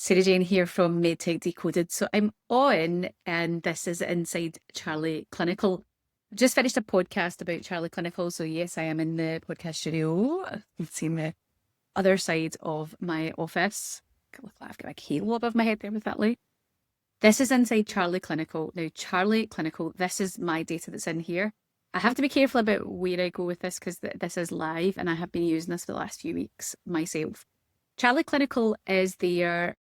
Sarah Jane here from MedTech Decoded. So I'm on, and this is Inside Charlie Clinical. I've just finished a podcast about Charlie Clinical. So yes, I am in the podcast studio. You've seen the other side of my office. Look, I've got a halo above my head there with that light. This is Inside Charlie Clinical. Now, Charlie Clinical, this is my data that's in here. I have to be careful about where I go with this because this is live and I have been using this for the last few weeks myself. Charlie Clinical is there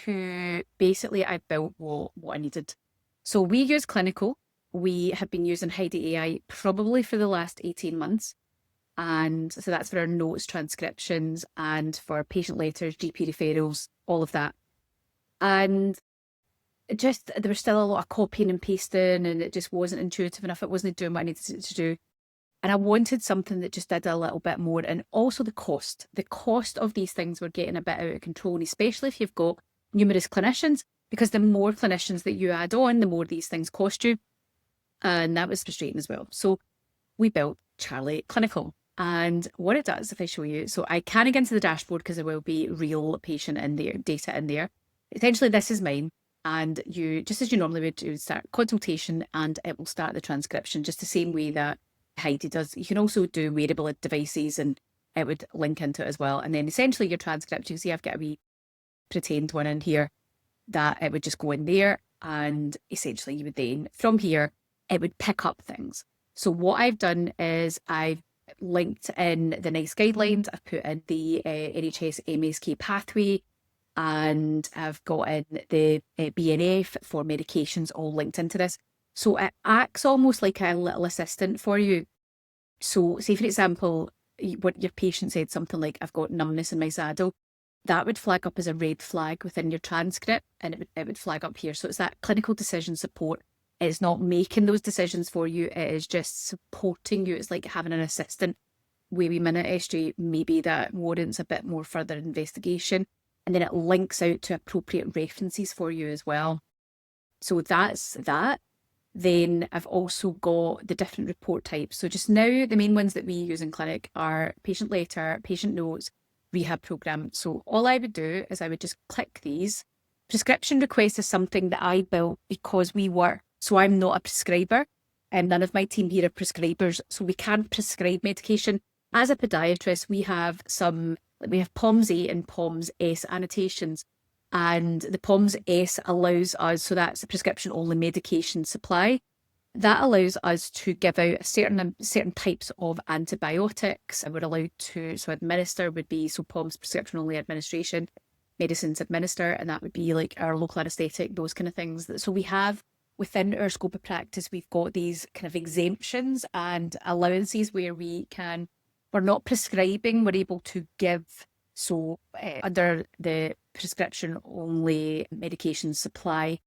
who basically I built what I needed. So we use Clinical. We have been using Heidi AI probably for the last 18 months. And so that's for our notes, transcriptions, and for patient letters, GP referrals, all of that. And there was still a lot of copying and pasting, and it just wasn't intuitive enough. It wasn't doing what I needed it to do. And I wanted something that just did a little bit more. And also the cost. The cost of these things were getting a bit out of control, and especially if you've got numerous clinicians, because the more clinicians that you add on, the more these things cost you. And that was frustrating as well. So we built Charlie Clinical. And what it does, if I show you, so I can get into the dashboard because there will be real patient in there, data in there. Essentially, this is mine. And you, just as you normally would, you would start consultation and it will start the transcription just the same way that Heidi does. You can also do wearable devices and it would link into it as well. And then essentially your transcript, you see I've got a wee pretend one in here that it would just go in there, and essentially you would then from here it would pick up things. So what I've done is I've linked in the NICE guidelines, I've put in the NHS MSK pathway, and I've got in the BNF for medications all linked into this. So it acts almost like a little assistant for you. So say for example, what your patient said something like, I've got numbness in my saddle. That would flag up as a red flag within your transcript, and it would flag up here. So it's that clinical decision support. It's not making those decisions for you. It is just supporting you. It's like having an assistant. Wait a minute, SJ, maybe that warrants a bit more further investigation. And then it links out to appropriate references for you as well. So that's that. Then I've also got the different report types. So just now, the main ones that we use in clinic are patient letter, patient notes, rehab program. So all I would do is I would just click these. Prescription request is something that I built because we work. So I'm not a prescriber, and none of my team here are prescribers. So we can't prescribe medication. As a podiatrist, we have POMS A and POMS S annotations. And the POMS S allows us, so that's a prescription only medication supply. That allows us to give out certain types of antibiotics, and we're allowed to, so administer would be, so POMS, prescription only administration, medicines administer, and that would be like our local anaesthetic, those kind of things. So we have within our scope of practice, we've got these kind of exemptions and allowances where we're not prescribing, we're able to give. So under the prescription only medication supply,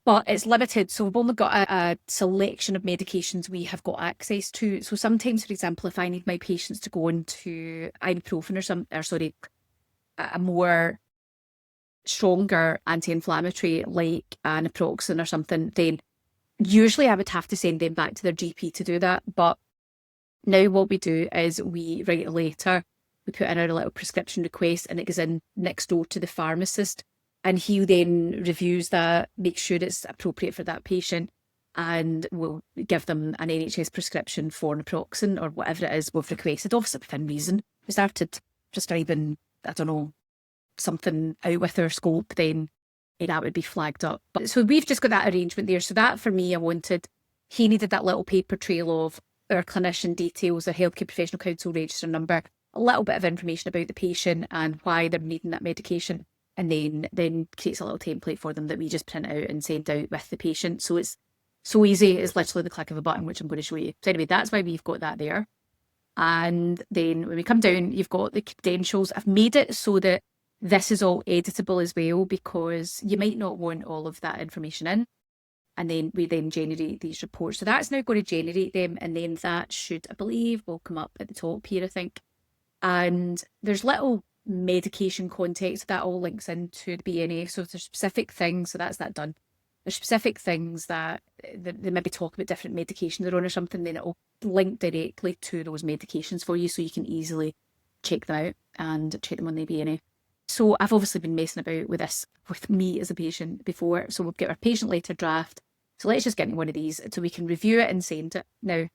but it's limited. So we've only got a selection of medications we have got access to. So sometimes, for example, if I need my patients to go into ibuprofen a more stronger anti-inflammatory like naproxen or something, then usually I would have to send them back to their GP to do that. But now what we do is we write a letter, we put in our little prescription request, and it goes in next door to the pharmacist. And he then reviews that, makes sure it's appropriate for that patient, and will give them an NHS prescription for naproxen or whatever it is we've requested, obviously within reason. If we started prescribing, I don't know, something out with our scope, then that would be flagged up. But so we've just got that arrangement there. So that for me, he needed that little paper trail of our clinician details, their healthcare professional council register number, a little bit of information about the patient and why they're needing that medication, and then creates a little template for them that we just print out and send out with the patient. So it's so easy. It's literally the click of a button, which I'm going to show you. So anyway, that's why we've got that there. And then when we come down, you've got the credentials. I've made it so that this is all editable as well, because you might not want all of that information in. And then we then generate these reports. So that's now going to generate them. And then that should, I believe, will come up at the top here, I think. And there's little medication context that all links into the BNF. So there's specific things, so that's that done. There's specific things that they maybe talk about different medications they're on or something, then it'll link directly to those medications for you so you can easily check them out and check them on the BNF. So I've obviously been messing about with this with me as a patient before. So we'll get our patient letter draft. So let's just get into one of these so we can review it and send it. Now,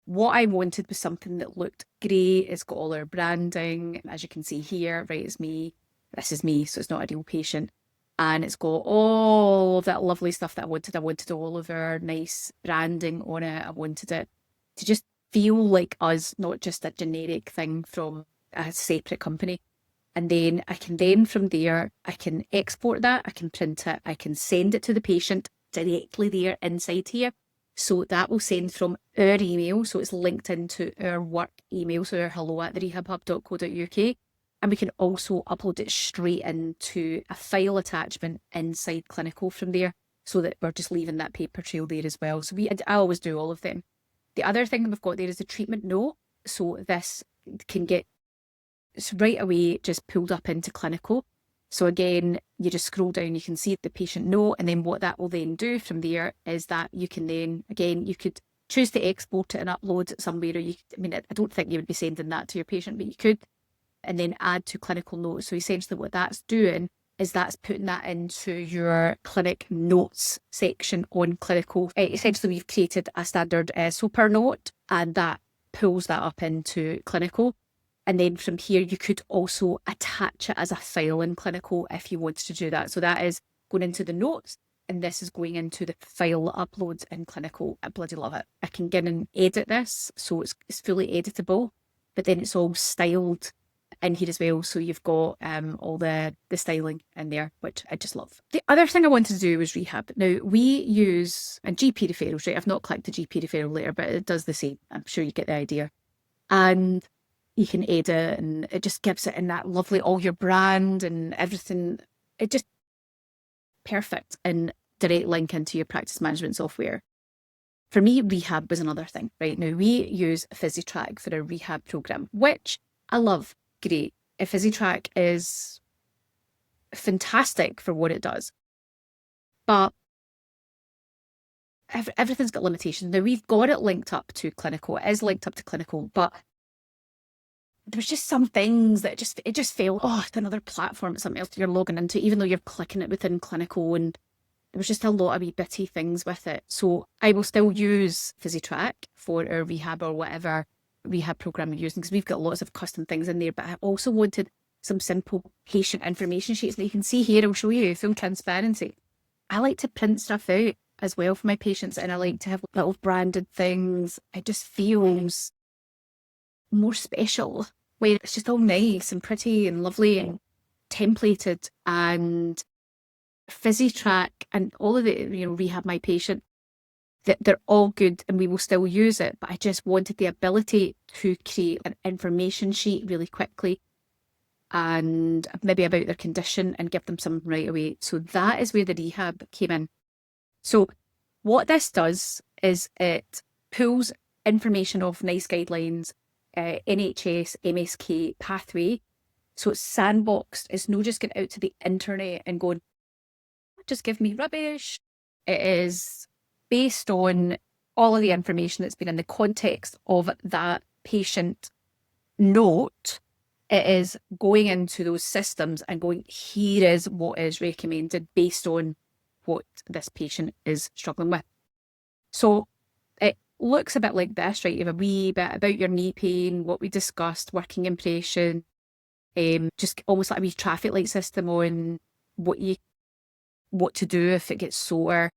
what I wanted was something that looked great. It's got all our branding, as you can see here, right? It's me. This is me, so it's not a real patient. And it's got all of that lovely stuff that I wanted. I wanted all of our nice branding on it. I wanted it to just feel like us, not just a generic thing from a separate company. And then I can then from there, I can export that, I can print it, I can send it to the patient directly there inside here. So that will send from our email. So it's linked into our work email. So our hello@therehabhub.co.uk. And we can also upload it straight into a file attachment inside Clinical from there. So that we're just leaving that paper trail there as well. So I always do all of them. The other thing we've got there is a treatment note. So this can get right away just pulled up into Clinical. So again, you just scroll down, you can see the patient note, and then what that will then do from there is that you can then, again, you could choose to export it and upload it somewhere, or I don't think you would be sending that to your patient, but you could, and then add to Clinical notes. So essentially what that's doing is that's putting that into your clinic notes section on Clinical. Essentially, we've created a standard SOPR note, and that pulls that up into Clinical. And then from here, you could also attach it as a file in Clinical if you wanted to do that. So that is going into the notes, and this is going into the file uploads in Clinical. I bloody love it. I can get and edit this, so it's fully editable, but then it's all styled in here as well. So you've got all the styling in there, which I just love. The other thing I wanted to do was rehab. Now, we use a GP referrals, right? I've not clicked the GP referral later, but it does the same. I'm sure you get the idea. And you can edit, and it just gives it in that lovely, all your brand and everything. It just perfect and direct link into your practice management software. For me, rehab was another thing, right? Now, we use PhysioTrack for our rehab program, which I love. Great. A PhysioTrack is fantastic for what it does. But everything's got limitations. Now, we've got it linked up to Clinical. It is linked up to Clinical, but there's just some things that it just felt, oh, it's another platform, it's something else you're logging into, even though you're clicking it within Clinical, and there was just a lot of wee bitty things with it. So I will still use PhysioTrack for our rehab or whatever rehab program we're using, because we've got lots of custom things in there, but I also wanted some simple patient information sheets. And you can see here, I'll show you full transparency. I like to print stuff out as well for my patients, and I like to have little branded things. It just feels more special, where it's just all nice and pretty and lovely and templated. And PhysioTrack and all of the, Rehab My Patient, that they're all good and we will still use it. But I just wanted the ability to create an information sheet really quickly and maybe about their condition and give them something right away. So that is where the rehab came in. So what this does is it pulls information off NICE guidelines, NHS, MSK pathway. So it's sandboxed. It's not just getting out to the internet and going, just give me rubbish. It is based on all of the information that's been in the context of that patient note. It is going into those systems and going, here is what is recommended based on what this patient is struggling with. So it looks a bit like this, right? You have a wee bit about your knee pain, what we discussed, working impression, just almost like a wee traffic light system on what to do if it gets sore,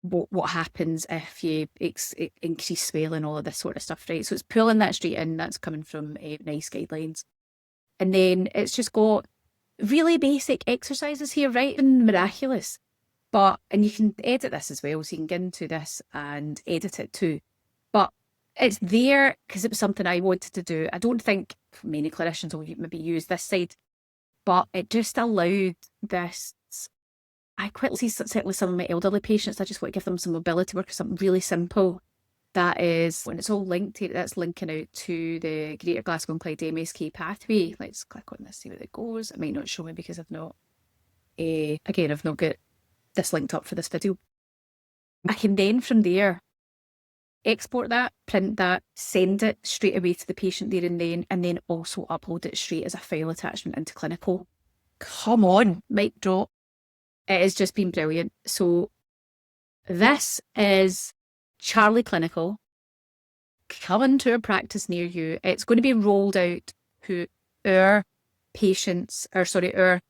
what happens if you increase swelling, all of this sort of stuff, right? So it's pulling that straight in. That's coming from NICE guidelines. And then it's just got really basic exercises here, right? And miraculous. And you can edit this as well, so you can get into this and edit it too. But it's there because it was something I wanted to do. I don't think many clinicians will maybe use this side, but it just allowed this. I quite see certainly some of my elderly patients, I just want to give them some mobility work or something really simple. That is, when it's all linked to it, that's linking out to the Greater Glasgow and Clyde MSK pathway. Let's click on this, see where it goes. It might not show me because I've not, again, I've not got this linked up for this video. I can then from there export that, print that, send it straight away to the patient there and then also upload it straight as a file attachment into clinical. Come on, mic drop. It has just been brilliant. So this is Charlie Clinical coming to a practice near you. It's going to be rolled out to our our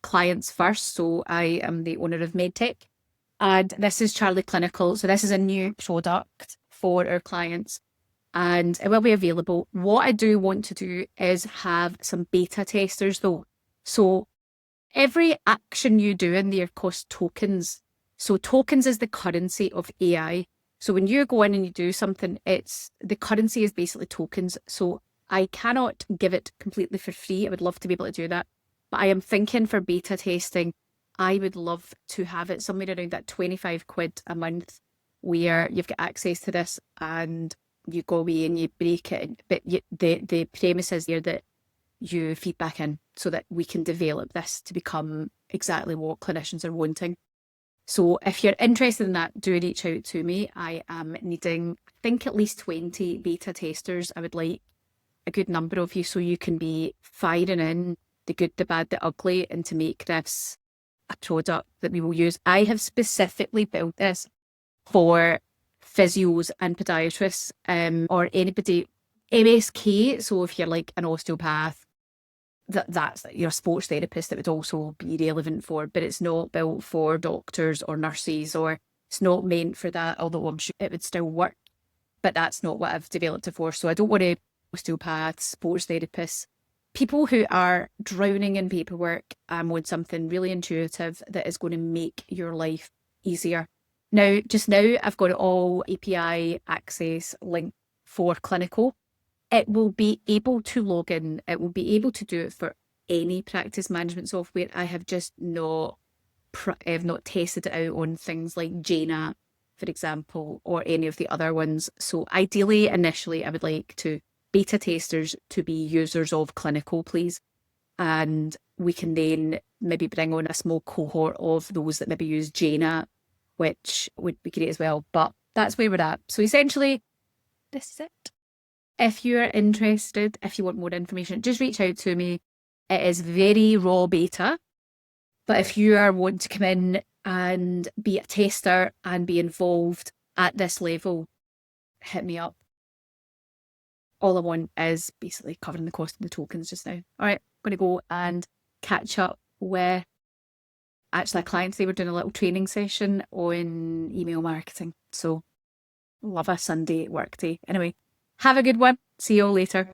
clients first. So I am the owner of MedTech, and this is Charlie Clinical. So this is a new product for our clients, and it will be available. What I do want to do is have some beta testers though. So every action you do in there costs tokens. So tokens is the currency of AI. So when you go in and you do something, the currency is basically tokens. So I cannot give it completely for free. I would love to be able to do that. But I am thinking for beta testing, I would love to have it somewhere around that 25 quid a month where you've got access to this and you go away and you break it. But the premise is there that you feedback in so that we can develop this to become exactly what clinicians are wanting. So if you're interested in that, do reach out to me. I am needing, I think, at least 20 beta testers. I would like a good number of you so you can be firing in the good, the bad, the ugly, and to make this a product that we will use. I have specifically built this for physios and podiatrists, or anybody, MSK. So if you're like an osteopath, that's your sports therapist, that would also be relevant for, but it's not built for doctors or nurses, or it's not meant for that, although I'm sure it would still work, but that's not what I've developed it for. So I don't want to osteopaths, sports therapists, people who are drowning in paperwork and want something really intuitive that is going to make your life easier. Now, just now, I've got it all API access link for clinical. It will be able to log in. It will be able to do it for any practice management software. I have just not tested it out on things like Jana, for example, or any of the other ones. So ideally, initially, I would like beta testers to be users of clinical, please. And we can then maybe bring on a small cohort of those that maybe use Jana, which would be great as well. But that's where we're at. So essentially, this is it. If you're interested, if you want more information, just reach out to me. It is very raw beta. But if you are wanting to come in and be a tester and be involved at this level, hit me up. All I want is basically covering the cost of the tokens just now. All right, I'm going to go and catch up with actually a client. They were doing a little training session on email marketing. So love a Sunday work day. Anyway, have a good one. See you all later.